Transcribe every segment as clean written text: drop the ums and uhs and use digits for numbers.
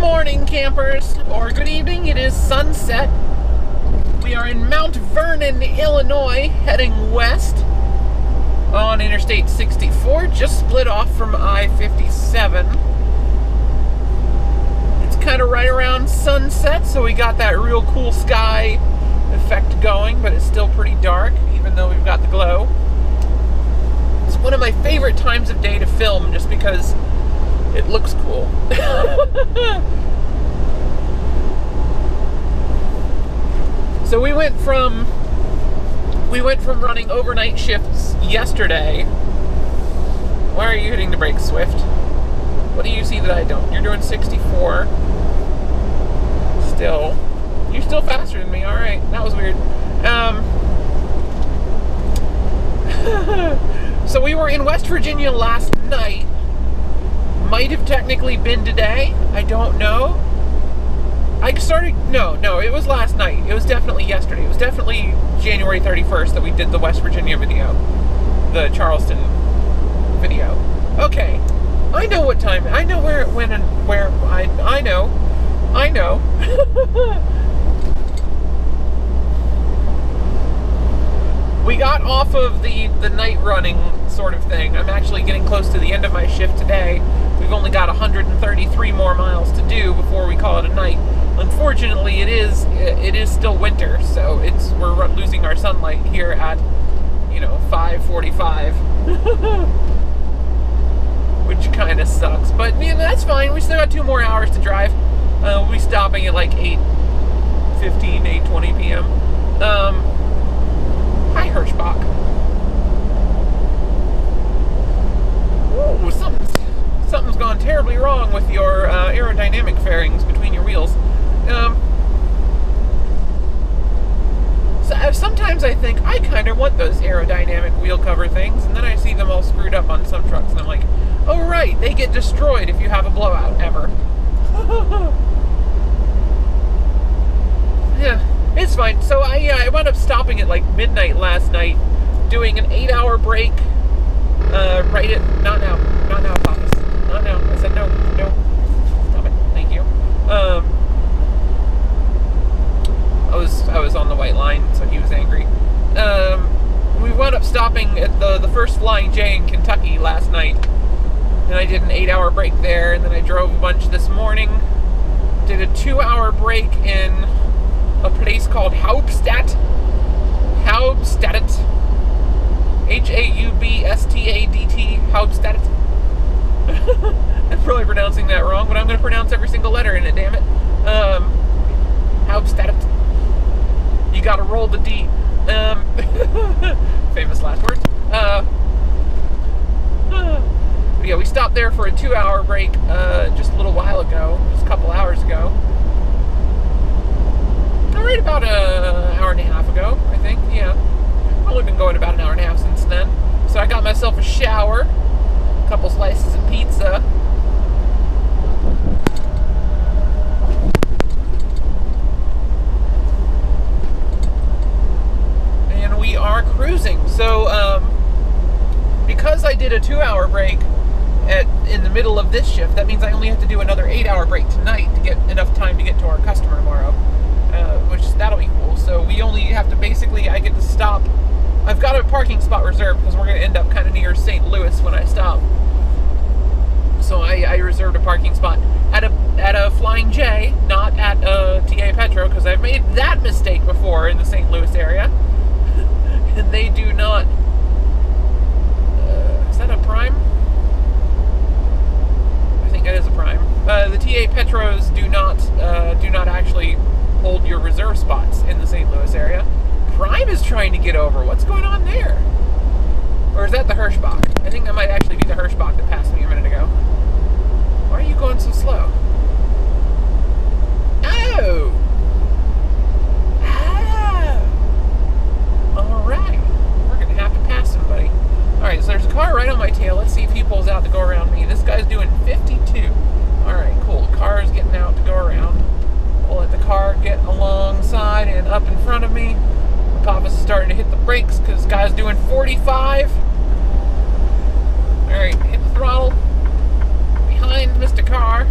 morning, campers, or good evening. It is sunset. We are in Mount Vernon, Illinois, heading west on Interstate 64, just split off from I-57. It's kind of right around sunset, so we got that real cool sky effect going, but it's still pretty dark, even though we've got the glow. It's one of my favorite times of day to film, just because it looks cool. So we went from running overnight shifts yesterday. Why are you hitting the brakes, Swift? What do you see that I don't? You're doing 64. Still. You're still faster than me. Alright, that was weird. So we were in West Virginia last night. Might have technically been today. I don't know. No, it was last night. It was definitely yesterday. It was definitely January 31st that we did the West Virginia video. The Charleston video. Okay. I know what time. I know where, when, and where. I know. We got off of the night running sort of thing. I'm actually getting close to the end of my shift today. We've only got 133 more miles to do before we call it a night. Unfortunately, it is still winter, so we're losing our sunlight here at 5:45, which kind of sucks. But that's fine. We still got 2 more hours to drive. We'll be stopping at like 8:15, 8:20 p.m. Hi, Hirschbach. Ooh, something's gone terribly wrong with your aerodynamic fairings between your wheels. So sometimes I think I kind of want those aerodynamic wheel cover things, and then I see them all screwed up on some trucks, and I'm like, oh right, they get destroyed if you have a blowout ever. Yeah, it's fine. So I wound up stopping at like midnight last night, doing an 8-hour break. Right at not now, Apophis. Not now. I said no. Stop it. Thank you. I was on the white line, so he was angry. We wound up stopping at the first Flying J in Kentucky last night, and I did an 8-hour break there, and then I drove a bunch this morning. Did a 2-hour break in a place called Haubstadt. Haubstadt. Haubstadt. I'm probably pronouncing that wrong, but I'm going to pronounce every single letter in it, damn it. Haubstadt. You gotta roll the D. Famous last words. But yeah, we stopped there for a 2-hour break just a little while ago, just a couple hours ago. Right about an hour and a half ago, I think. Yeah. I've only been going about an hour and a half since then. So I got myself a shower, a couple slices of pizza. And we are cruising. So, because I did a 2-hour break in the middle of this shift, that means I only have to do another 8-hour break tonight to get enough time to get to our customer tomorrow. Which that'll be cool. So we only have to I get to stop. I've got a parking spot reserved because we're going to end up kind of near St. Louis when I stop. So I reserved a parking spot at a Flying J, not at a TA Petro, because I've made that mistake before in the St. Louis area. And they do not. Is that a Prime? I think it is a Prime. The TA Petros do not actually hold your reserve spots in the St. Louis area. Prime is trying to get over. What's going on there? Or is that the Hirschbach? I think that might actually be the Hirschbach that passed me a minute ago. Why are you going so slow? Oh! Alright. We're going to have to pass somebody. Alright, so there's a car right on my tail. Let's see if he pulls out to go around me. This guy's doing 52. Alright, cool. The car is getting out to go around. We'll let the car get alongside and up in front of me. Apophis is starting to hit the brakes because this guy's doing 45. Alright, hit the throttle. Behind Mr. Car.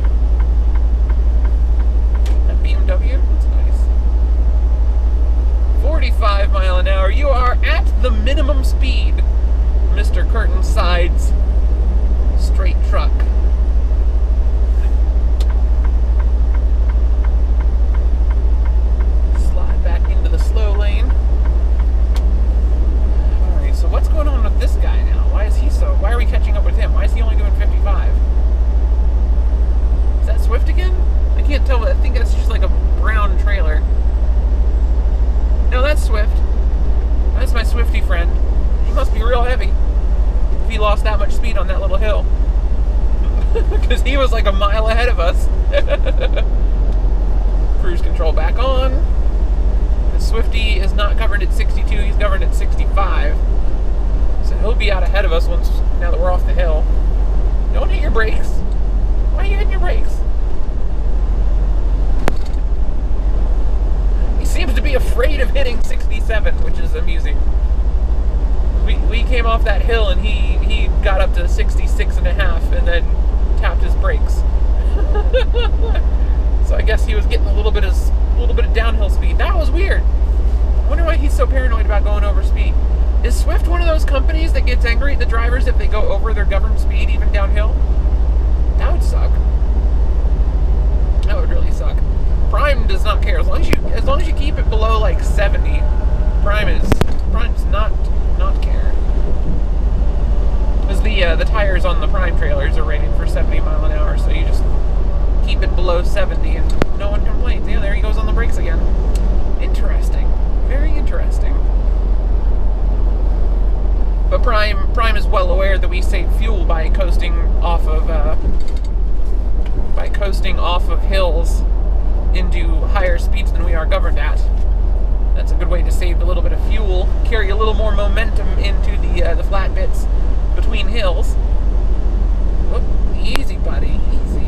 on that little hill. Because he was like a mile ahead of us. Cruise control back on. The Swifty is not governed at 62, he's governed at 65. So he'll be out ahead of us now that we're off the hill. Don't hit your brakes. Why are you hitting your brakes? He seems to be afraid of hitting 67, which is amusing. We came off that hill and he got up to 66 and a half and then tapped his brakes. So I guess he was getting a little bit of downhill speed. That was weird. I wonder why he's so paranoid about going over speed. Is Swift one of those companies that gets angry at the drivers if they go over their governed speed even downhill? That would suck. That would really suck. Prime does not care. As long as you keep it below like 70, Prime does not care. Because the tires on the Prime trailers are rated for 70 mile an hour, so you just keep it below 70 and no one complains. Yeah, there he goes on the brakes again. Interesting. Very interesting. But Prime is well aware that we save fuel by coasting off of hills into higher speeds than we are governed at. That's a good way to save a little bit of fuel, carry a little more momentum into the flat bits between hills. Whoop, easy, buddy, easy.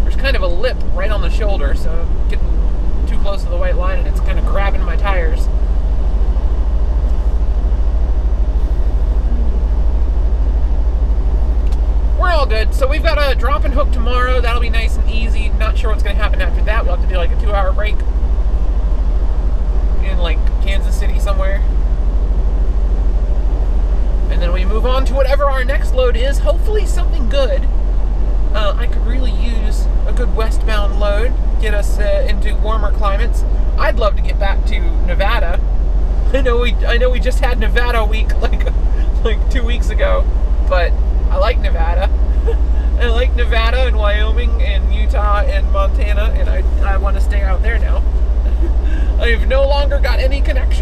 There's kind of a lip right on the shoulder, so I'm getting too close to the white line and it's kind of grabbing my tires. We're all good. So we've got a drop and hook tomorrow. That'll be nice and easy. Not sure what's going to happen after that. We'll have to do like a 2-hour break in like Kansas City somewhere. And then we move on to whatever our next load is. Hopefully something good. I could really use a good westbound load. Get us into warmer climates. I'd love to get back to Nevada. I know we just had Nevada week like 2 weeks ago, but I like Nevada. I like Nevada and Wyoming and Utah and Montana, and I want to stay out there now. I've no longer got any connection